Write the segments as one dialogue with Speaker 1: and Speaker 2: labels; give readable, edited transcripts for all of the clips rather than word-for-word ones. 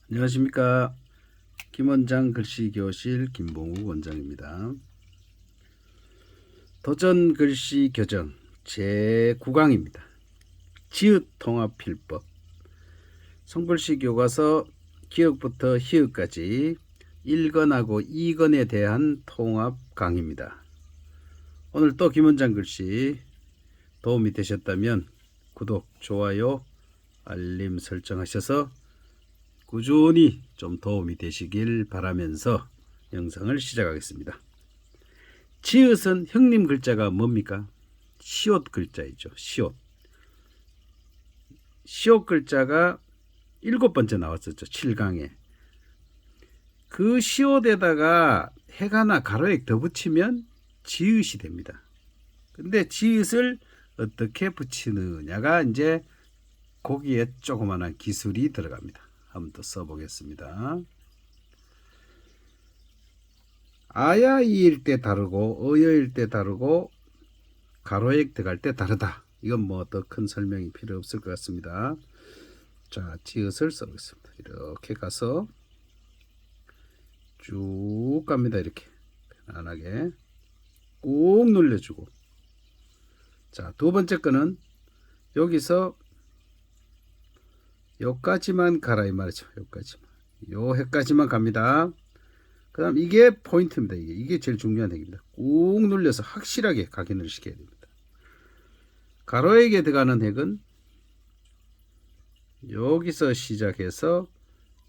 Speaker 1: 안녕하십니까. 김원장 글씨교실 김봉욱 원장입니다. 도전 글씨 교정 제9강입니다. 지읒 통합 필법. 손글씨 교과서 기역부터 희역까지 1권하고 2권에 대한 통합 강의입니다. 오늘 또 김원장 글씨 도움이 되셨다면 구독, 좋아요, 알림 설정하셔서 꾸준히 좀 도움이 되시길 바라면서 영상을 시작하겠습니다. 지읒은 형님 글자가 뭡니까? 시옷 글자이죠. 시옷. 시옷 글자가 7번째 나왔었죠. 7강에. 그 시옷에다가 해가나 가로액 더 붙이면 지읒이 됩니다. 근데 지읒을 어떻게 붙이느냐가 이제 거기에 조그마한 기술이 들어갑니다. 한번 더 써보겠습니다. 아야이일 때 다르고 어여일 때 다르고 가로액 들어갈 때 다르다. 이건 뭐 더 큰 설명이 필요 없을 것 같습니다. 자, 지읒을 써보겠습니다. 이렇게 가서 쭉 갑니다. 이렇게 편안하게 꾹 눌러주고, 자, 두 번째 거는 여기서 요까지만 가라 이 말이죠. 요까지만, 요 해까지만 갑니다. 그 다음 이게 포인트입니다. 이게 제일 중요한 핵입니다. 꾹 눌려서 확실하게 각인을 시켜야 됩니다. 가로액에 들어가는 핵은 여기서 시작해서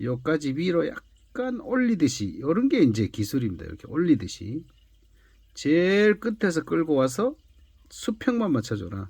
Speaker 1: 요까지 위로 약간 올리듯이, 이런 게 이제 기술입니다. 이렇게 올리듯이 제일 끝에서 끌고 와서 수평만 맞춰줘라.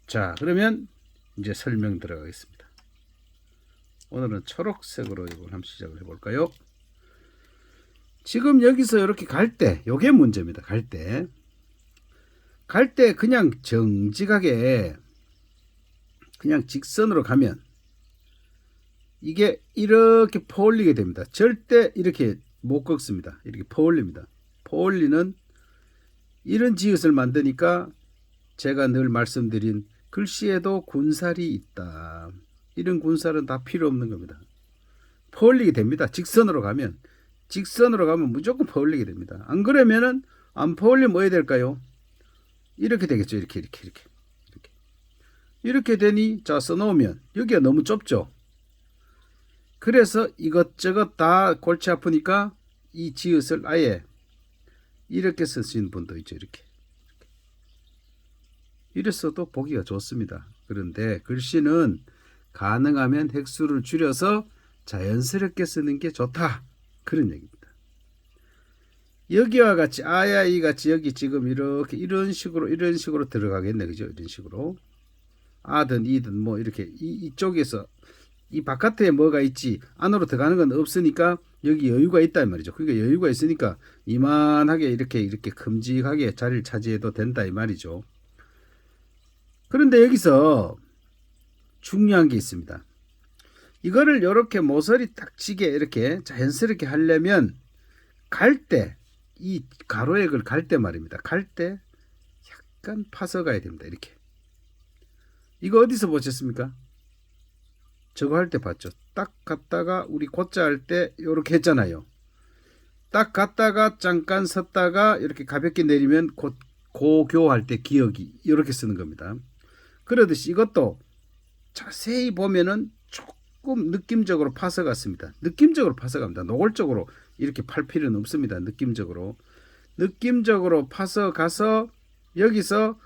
Speaker 1: 자, 그러면 이제 설명 들어가겠습니다. 오늘은 초록색으로 이걸 한번 시작을 해볼까요? 지금 여기서 이렇게 갈 때, 요게 문제입니다. 갈 때 그냥 정직하게 그냥 직선으로 가면 이게 이렇게 퍼올리게 됩니다. 절대 이렇게 못 꺾습니다. 이렇게 퍼올립니다. 퍼올리는 이런 지읒을 만드니까 제가 늘 말씀드린 글씨에도 군살이 있다. 이런 군살은 다 필요 없는 겁니다. 퍼올리게 됩니다. 직선으로 가면 무조건 퍼올리게 됩니다. 안 그러면은 안 퍼올리면 뭐 해야 될까요? 이렇게 되겠죠. 이렇게 되니, 자, 써놓으면 여기가 너무 좁죠. 그래서 이것저것 다 골치 아프니까 이 지읒을 아예 이렇게 쓰시는 분도 있죠. 이랬어도 보기가 좋습니다. 그런데 글씨는 가능하면 획수를 줄여서 자연스럽게 쓰는 게 좋다. 그런 얘기입니다. 여기와 같이 아야이 같이 여기 지금 이렇게 이런 식으로 들어가겠네. 그죠? 이런 식으로. 아든 이든 뭐 이렇게 이쪽에서 이 바깥에 뭐가 있지 안으로 들어가는 건 없으니까 여기 여유가 있단 말이죠. 그러니까 여유가 있으니까 이만하게 이렇게 큼직하게 자리를 차지해도 된다 이 말이죠. 그런데 여기서 중요한 게 있습니다. 이거를 이렇게 모서리 딱 지게 이렇게 자연스럽게 하려면 갈 때, 이 가로액을 갈 때 말입니다. 갈 때 약간 파서 가야 됩니다. 이렇게. 이거 어디서 보셨습니까? 저거 할 때 봤죠. 딱 갔다가 우리 고자 할 때 이렇게 했잖아요. 딱 갔다가 잠깐 섰다가 이렇게 가볍게 내리면 고교할 때 기억이 이렇게 쓰는 겁니다. 그러듯이 이것도 자세히 보면은 조금 느낌적으로 파서 갔습니다. 느낌적으로 파서 갑니다. 노골적으로 이렇게 팔 필요는 없습니다. 느낌적으로 파서 가서 여기서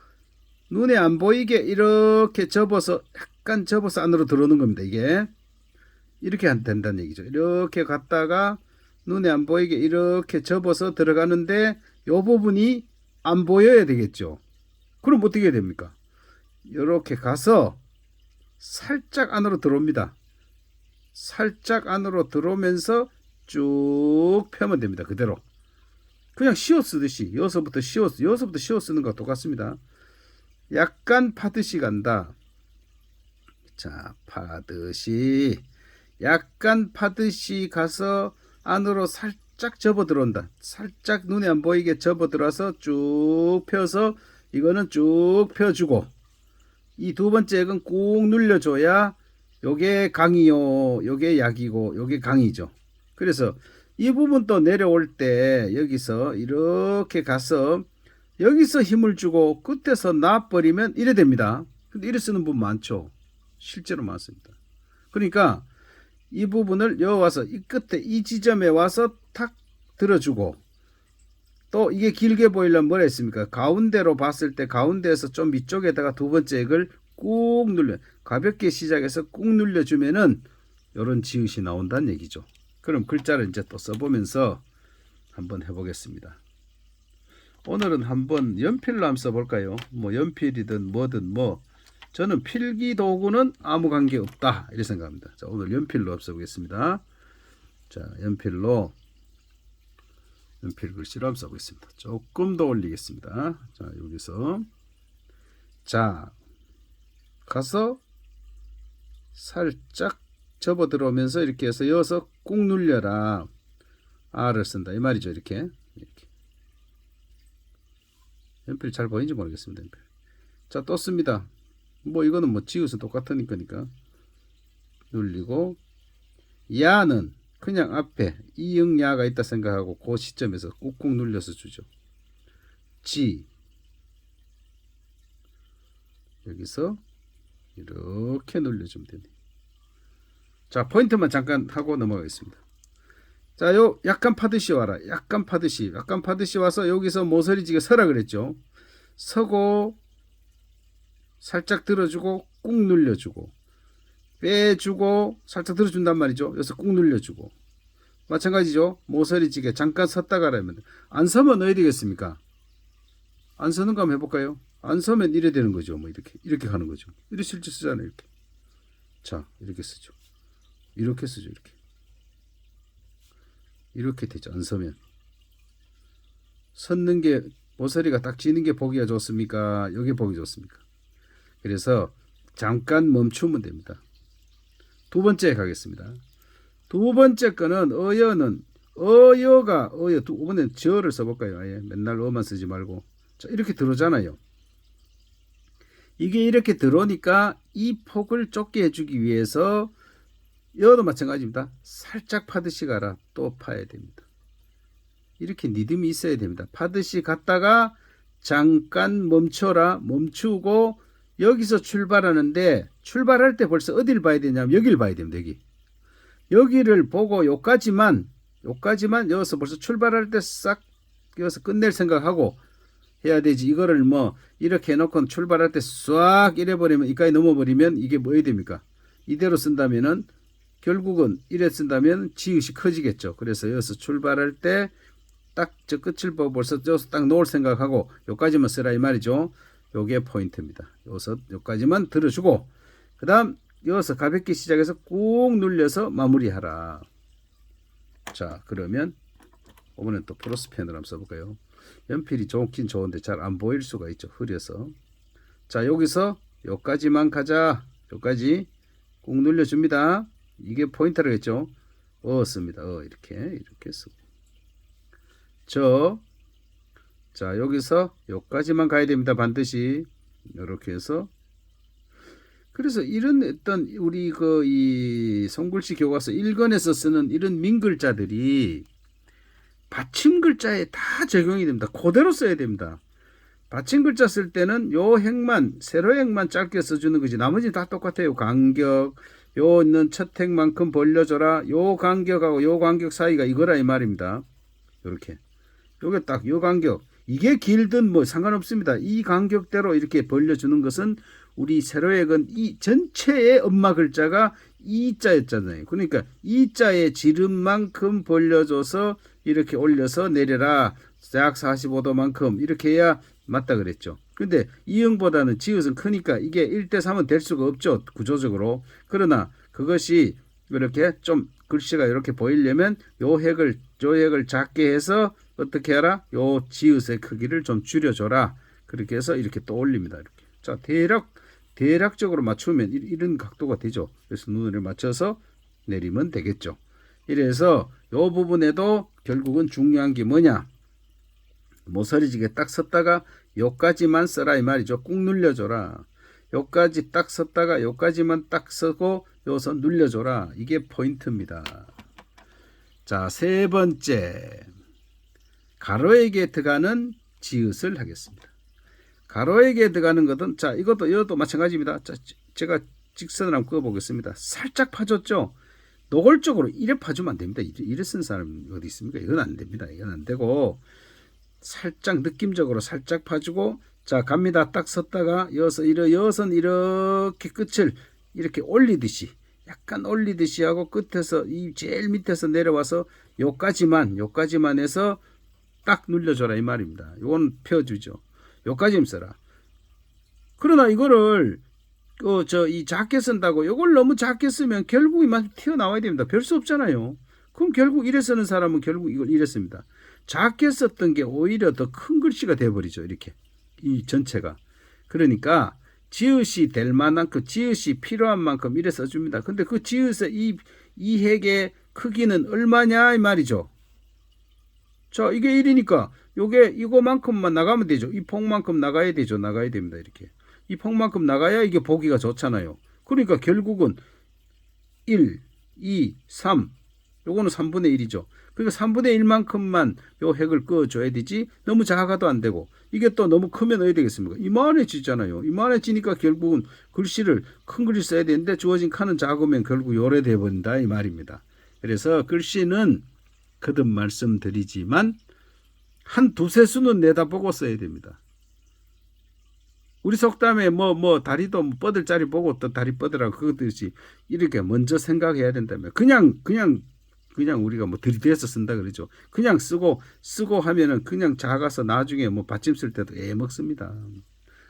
Speaker 1: 눈에 안 보이게 이렇게 접어서 약간 접어서 안으로 들어오는 겁니다. 이게 이렇게 하면 된다는 얘기죠. 이렇게 갔다가 눈에 안 보이게 이렇게 접어서 들어가는데 이 부분이 안 보여야 되겠죠. 그럼 어떻게 해야 됩니까? 이렇게 가서 살짝 안으로 들어옵니다. 살짝 안으로 들어오면서 쭉 펴면 됩니다. 그대로 그냥 시옷 쓰듯이 여기서부터 시옷 쓰는 거 똑같습니다. 약간 파듯이 간다. 자, 파듯이 약간 파듯이 가서 안으로 살짝 접어 들어온다. 살짝 눈에 안 보이게 접어 들어와서 쭉 펴서 이거는 쭉 펴주고, 이 두 번째 액은 꾹 눌러줘야 요게 강이요, 요게 약이고, 요게 강이죠. 그래서 이 부분 또 내려올 때 여기서 이렇게 가서 여기서 힘을 주고 끝에서 놔버리면 이래 됩니다. 근데 이래 쓰는 분 많죠. 실제로 많습니다. 그러니까 이 부분을 여기 와서 이 끝에 이 지점에 와서 탁 들어주고, 또 이게 길게 보이려면 뭐라 했습니까? 가운데로 봤을 때 가운데에서 좀 위쪽에다가 두 번째 액을 꾹 눌러, 가볍게 시작해서 꾹 눌러주면은 이런 지읒이 나온다는 얘기죠. 그럼 글자를 이제 또 써보면서 한번 해보겠습니다. 오늘은 한번 연필로 한번 써볼까요? 뭐 연필이든 뭐든 뭐, 저는 필기 도구는 아무 관계 없다 이렇게 생각합니다. 자, 오늘 연필로 써보겠습니다. 자, 연필 글씨로 한번 써보겠습니다. 조금 더 올리겠습니다. 자, 여기서 자 가서 살짝 접어 들어오면서 이렇게 해서 여기서 꾹 눌려라. R을 쓴다 이 말이죠. 이렇게 연필 잘 보이는지 모르겠습니다. 연필. 자, 또 씁니다. 뭐 이거는 뭐 지읒은 똑같으니까 눌리고, 야는 그냥 앞에 이응야가 있다 생각하고 그 시점에서 꾹꾹 눌려서 주죠. 지 여기서 이렇게 눌려주면 됩니다. 자, 포인트만 잠깐 하고 넘어가겠습니다. 자, 요 약간 파듯이 와라. 약간 파듯이 와서 여기서 모서리지게 서라 그랬죠. 서고 살짝 들어주고 꾹 눌려주고, 빼주고 살짝 들어준단 말이죠. 여기서 꾹 눌려주고. 마찬가지죠. 모서리지게 잠깐 섰다 가라면, 안 서면 어디 되겠습니까? 안 서는 거 한번 해볼까요? 안 서면 이래 되는 거죠. 뭐 이렇게 가는 거죠. 이렇게 실제 쓰잖아요. 이렇게. 자, 이렇게 쓰죠. 이렇게 쓰죠. 이렇게 되죠. 안 서면. 섰는 게, 모서리가 딱 지는 게 보기가 좋습니까? 여기 보기 좋습니까? 그래서 잠깐 멈추면 됩니다. 두 번째 가겠습니다. 두 번째 거는 어여는, 어여가 이번엔 저를 써볼까요? 아예 맨날 어만 쓰지 말고. 자, 이렇게 들어오잖아요. 이게 이렇게 들어오니까 이 폭을 좁게 해주기 위해서 여도 마찬가지입니다. 살짝 파듯이 가라. 또 파야 됩니다. 이렇게 리듬이 있어야 됩니다. 파듯이 갔다가 잠깐 멈춰라. 멈추고 여기서 출발하는데, 출발할 때 벌써 어디를 봐야 되냐면 여기를 봐야 됩니다. 여기를 보고 요까지만 여기서 벌써 출발할 때 싹 여기서 끝낼 생각하고 해야 되지. 이거를 뭐 이렇게 해놓고 출발할 때 싹 이래버리면, 이까지 넘어버리면 이게 뭐 해야 됩니까? 이대로 쓴다면은 결국은 이래 쓴다면 지읒이 커지겠죠. 그래서 여기서 출발할 때 딱 저 끝을 보고 벌써 저기서 딱 놓을 생각하고 요까지만 쓰라 이 말이죠. 요게 포인트입니다. 여기서 요까지만 들어주고, 그 다음 여기서 가볍게 시작해서 꾹 눌려서 마무리하라. 자, 그러면 이번엔 또 플러스펜으로 한번 써볼까요? 연필이 좋긴 좋은데 잘 안 보일 수가 있죠. 흐려서. 자, 여기서 요까지만 가자. 요까지 꾹 눌려줍니다. 이게 포인트라고 했죠. 씁니다. 이렇게 쓰고. 자, 여기서 요까지만 가야 됩니다. 반드시. 이렇게 해서. 그래서 이런 어떤 우리 이 손글씨 교과서 1권에서 쓰는 이런 민글자들이 받침 글자에 다 적용이 됩니다. 그대로 써야 됩니다. 받침 글자 쓸 때는 요 핵만, 세로 핵만 짧게 써주는 거지. 나머지는 다 똑같아요. 간격, 요 있는 첫 핵만큼 벌려줘라. 요 간격하고 요 간격 사이가 이거라 이 말입니다. 요렇게. 요게 딱 요 간격. 이게 길든 뭐 상관없습니다. 이 간격대로 이렇게 벌려주는 것은, 우리 세로액은 이 전체의 엄마 글자가 이자였잖아요. 그러니까 이자의 지름만큼 벌려줘서 이렇게 올려서 내려라. 약 45도만큼 이렇게 해야 맞다 그랬죠. 근데 이응보다는 지읒은 크니까 이게 1대3은 될 수가 없죠. 구조적으로. 그러나 그것이 이렇게 좀 글씨가 이렇게 보이려면 요 핵을 작게 해서 어떻게 하라? 요 지읒의 크기를 좀 줄여줘라. 그렇게 해서 이렇게 또 올립니다. 이렇게. 자, 대략적으로 맞추면 이런 각도가 되죠. 그래서 눈을 맞춰서 내리면 되겠죠. 이래서 요 부분에도 결국은 중요한 게 뭐냐? 모서리지게 딱 섰다가 요까지만 써라 이 말이죠. 꾹 눌려줘라. 요까지 딱 섰다가 요까지만 딱 서고 여기서 눌려줘라. 이게 포인트입니다. 자, 세 번째. 가로에게 들어가는 지읒을 하겠습니다. 가로에게 들어가는 것은, 자, 이것도 마찬가지입니다. 자, 제가 직선을 한번 그어보겠습니다. 살짝 파줬죠? 노골적으로 이래 파주면 안 됩니다. 이래 쓴 사람이 어디 있습니까? 이건 안 됩니다. 이건 안 되고, 살짝 느낌적으로 살짝 파주고, 자, 갑니다. 딱 섰다가, 여선 이렇게 끝을 이렇게 올리듯이, 약간 올리듯이 하고, 끝에서, 이 제일 밑에서 내려와서, 요까지만 해서 딱 눌려줘라. 이 말입니다. 요건 펴주죠. 요까지 써라. 그러나 이거를, 이 작게 쓴다고, 요걸 너무 작게 쓰면 결국 이만 튀어나와야 됩니다. 별 수 없잖아요. 그럼 결국 이래 쓰는 사람은 결국 이걸 이래 씁니다. 작게 썼던 게 오히려 더 큰 글씨가 돼버리죠. 이렇게. 이 전체가. 그러니까 지읒이 될 만큼 지읒이 필요한 만큼 이래 써줍니다. 근데 그 지읒의 이 핵의 크기는 얼마냐 이 말이죠. 자, 이게 1이니까 요게 이거만큼만 나가면 되죠. 이 폭만큼 나가야 되죠. 나가야 됩니다. 이렇게. 이 폭만큼 나가야 이게 보기가 좋잖아요. 그러니까 결국은 1, 2, 3 요거는 3분의 1이죠. 그러니까 3분의 1만큼만 요 핵을 그어줘야 되지 너무 작아도 안 되고 이게 또 너무 크면 어떻게 되겠습니까? 이만해지잖아요. 이만해지니까 결국은 글씨를 큰 글씨 써야 되는데 주어진 칸은 작으면 결국 요래 돼버린다 이 말입니다. 그래서 글씨는 거듭 말씀드리지만 한 두세 수는 내다보고 써야 됩니다. 우리 속담에 다리도 뻗을 자리 보고 또 다리 뻗으라고 그것듯이 이렇게 먼저 생각해야 된다면 그냥 우리가 들이대서 쓴다 그러죠. 그냥 쓰고 하면은 그냥 작아서 나중에 받침 쓸 때도 애먹습니다.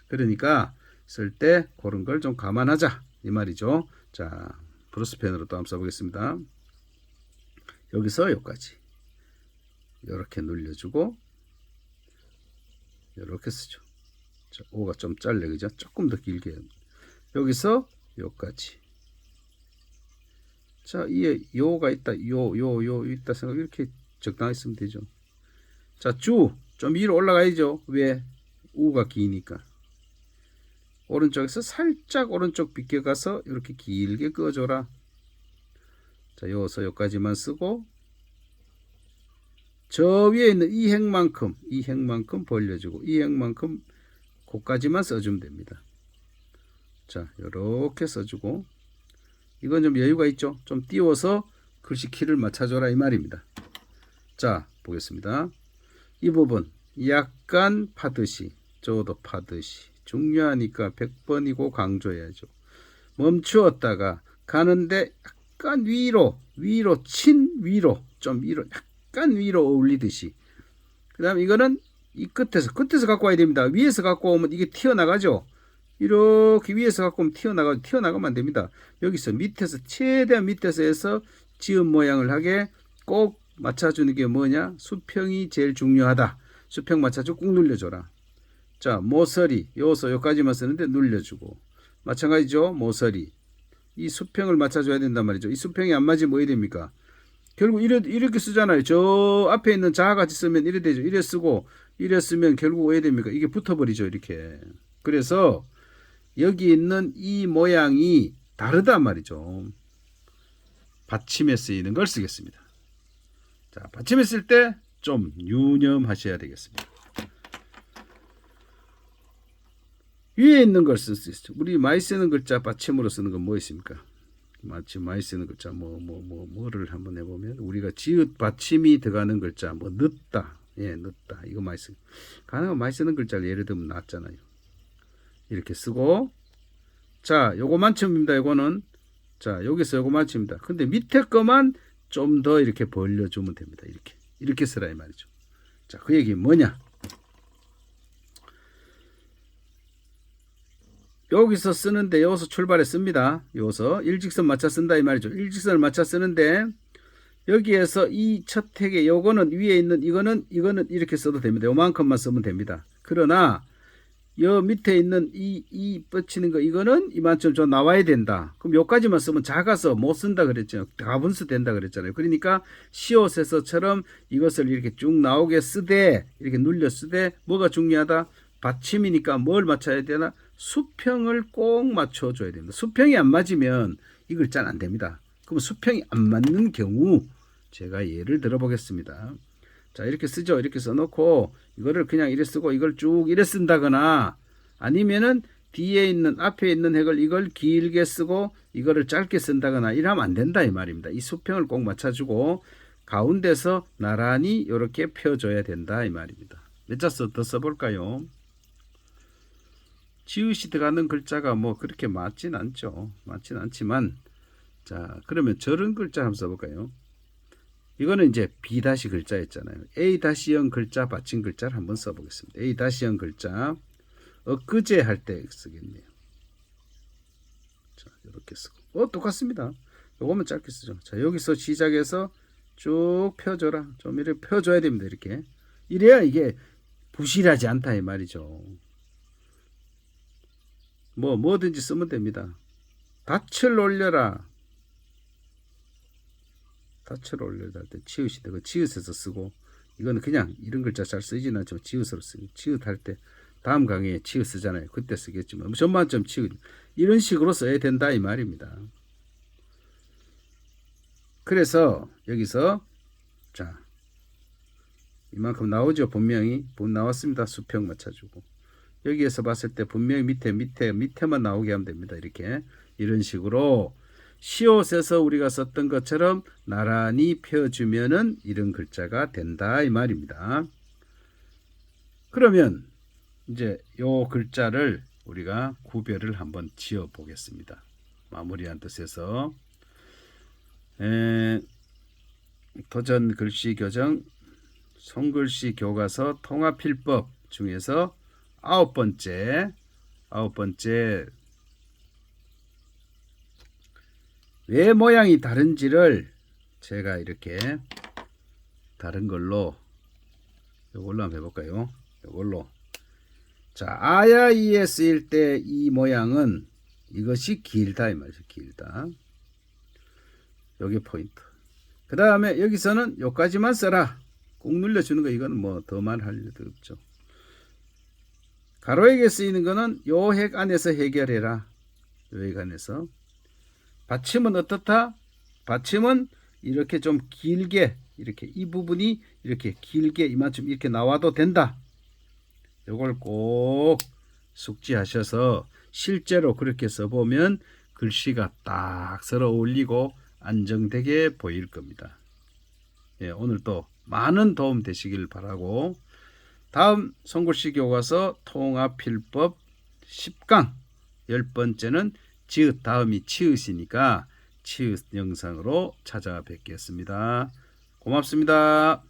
Speaker 1: 그러니까 쓸 때 그런 걸 좀 감안하자 이 말이죠. 자, 브러스펜으로 또 한번 써보겠습니다. 여기서 여기까지 이렇게 눌려주고 이렇게 쓰죠. 자, O가 좀 짧네 그죠? 조금 더 길게 여기서 여기까지. 자, 이에 요가 있다. 요 있다 생각 이렇게 적당히 쓰면 되죠. 자, 좀 위로 올라가야죠. 왜? 우가 기니까. 오른쪽에서 살짝 오른쪽 비껴가서 이렇게 길게 그어줘라. 자, 여기서 여기까지만 쓰고 저 위에 있는 이 핵만큼 벌려주고 이 핵만큼 고까지만 써주면 됩니다. 자, 이렇게 써주고 이건 좀 여유가 있죠. 좀 띄워서 글씨 키를 맞춰줘라 이 말입니다. 자, 보겠습니다. 이 부분 약간 파듯이 저도 파듯이 중요하니까 100번이고 강조해야죠. 멈추었다가 가는데 약간 위로 좀 위로 약간 위로 올리듯이. 그 다음 이거는 이 끝에서 갖고 와야 됩니다. 위에서 갖고 오면 이게 튀어나가죠. 이렇게 위에서 갖고 오면 튀어나가면 안 됩니다. 여기서 밑에서 최대한 밑에서 해서 지은 모양을 하게 꼭 맞춰주는 게 뭐냐? 수평이 제일 중요하다. 수평 맞춰주고 꾹 눌려줘라. 자, 모서리 여기서 여기까지만 쓰는데 눌려주고 마찬가지죠. 모서리 이 수평을 맞춰줘야 된단 말이죠. 이 수평이 안 맞으면 뭐 해야 됩니까? 결국 이렇게 쓰잖아요. 저 앞에 있는 자같이 쓰면 이래 되죠. 이래 쓰고 이래 쓰면 결국 뭐 해야 됩니까? 이게 붙어버리죠. 이렇게. 그래서 여기 있는 이 모양이 다르단 말이죠. 받침에 쓰이는 걸 쓰겠습니다. 자, 받침에 쓸 때 좀 유념하셔야 되겠습니다. 위에 있는 걸 쓸 수 있죠. 우리 많이 쓰는 글자 받침으로 쓰는 건 뭐 있습니까? 많이 쓰는 글자 뭐를 한번 해보면 우리가 지읒 받침이 들어가는 글자 늦다, 늦다 이거 많이 쓰. 가능하면 많이 쓰는 글자를 예를 들면 낫잖아요. 이렇게 쓰고 자, 요거만큼입니다. 요거는 자, 여기서 요거만큼입니다. 근데 밑에 거만 좀 더 이렇게 벌려주면 됩니다. 이렇게 쓰라 이 말이죠. 자, 그 얘기 뭐냐? 여기서 쓰는데 여기서 출발해 씁니다. 여기서 일직선 맞춰 쓴다 이 말이죠. 일직선을 맞춰 쓰는데 여기에서 이 첫 핵에 요거는 위에 있는 이거는 이렇게 써도 됩니다. 요만큼만 쓰면 됩니다. 그러나 요 밑에 있는 이 뻗치는 거 이거는 이만큼 좀 나와야 된다. 그럼 요까지만 쓰면 작아서 못 쓴다 그랬죠. 가분수 된다 그랬잖아요. 그러니까 시옷에서처럼 이것을 이렇게 쭉 나오게 쓰되 이렇게 눌려 쓰되 뭐가 중요하다? 받침이니까 뭘 맞춰야 되나? 수평을 꼭 맞춰줘야 됩니다. 수평이 안 맞으면 이 글자는 안 됩니다. 그럼 수평이 안 맞는 경우 제가 예를 들어 보겠습니다. 자, 이렇게 쓰죠. 이렇게 써놓고 이거를 그냥 이래 쓰고 이걸 쭉 이래 쓴다거나 아니면은 뒤에 있는 앞에 있는 핵을 이걸 길게 쓰고 이거를 짧게 쓴다거나 이러면 안 된다 이 말입니다. 이 수평을 꼭 맞춰주고 가운데서 나란히 이렇게 펴줘야 된다 이 말입니다. 몇 자 더 써볼까요? 지읒이 들어가는 글자가 뭐 그렇게 많진 않죠. 많진 않지만 자, 그러면 저런 글자 한번 써볼까요? 이거는 이제 B 다시 글자였잖아요. A 다시형 글자 받침 글자를 한번 써보겠습니다. A 다시형 글자 엊그제 할 때 쓰겠네요. 자, 이렇게 쓰고 똑같습니다. 요거만 짧게 쓰죠. 자, 여기서 시작해서 쭉 펴줘라. 좀 이렇게 펴줘야 됩니다. 이렇게 이래야 이게 부실하지 않다 이 말이죠. 뭐든지 쓰면 됩니다. 닻을 올려라. 닻을 올려라 할 때 치읓이 되고 치읓에서 쓰고 이거는 그냥 이런 글자 잘 쓰지는 않지만 치읓으로 쓰고 치읓 할 때 다음 강의에 치읓 쓰잖아요. 그때 쓰겠지만 전반점 치읓 이런 식으로 써야 된다 이 말입니다. 그래서 여기서 자 이만큼 나오죠. 분명히 나왔습니다. 수평 맞춰주고 여기에서 봤을 때 분명히 밑에만 나오게 하면 됩니다. 이렇게 이런 식으로 시옷에서 우리가 썼던 것처럼 나란히 펴주면은 이런 글자가 된다 이 말입니다. 그러면 이제 요 글자를 우리가 구별을 한번 지어 보겠습니다. 마무리한 뜻에서 도전 글씨 교정 손글씨 교과서 통합필법 중에서 아홉 번째 왜 모양이 다른지를 제가 이렇게 다른 걸로 이걸로 한번 해볼까요? 이걸로 자 아야이에 쓰일 때 이 모양은 이것이 길다 이 말이죠. 길다. 요게 포인트. 그 다음에 여기서는 요까지만 써라. 꾹 눌러주는 거 이거는 뭐 더 말할 일도 없죠. 가로에게 쓰이는 거는 요 핵 안에서 해결해라. 요 핵 안에서. 받침은 어떻다? 받침은 이렇게 좀 길게 이렇게 이 부분이 이렇게 길게 이만큼 이렇게 나와도 된다. 요걸 꼭 숙지하셔서 실제로 그렇게 써보면 글씨가 딱 서로 어울리고 안정되게 보일 겁니다. 예, 오늘 또 많은 도움 되시길 바라고 다음 손글씨 교과서 통합필법 10강 10번째는 지읒 다음이 치읓이니까 치읓 영상으로 찾아뵙겠습니다. 고맙습니다.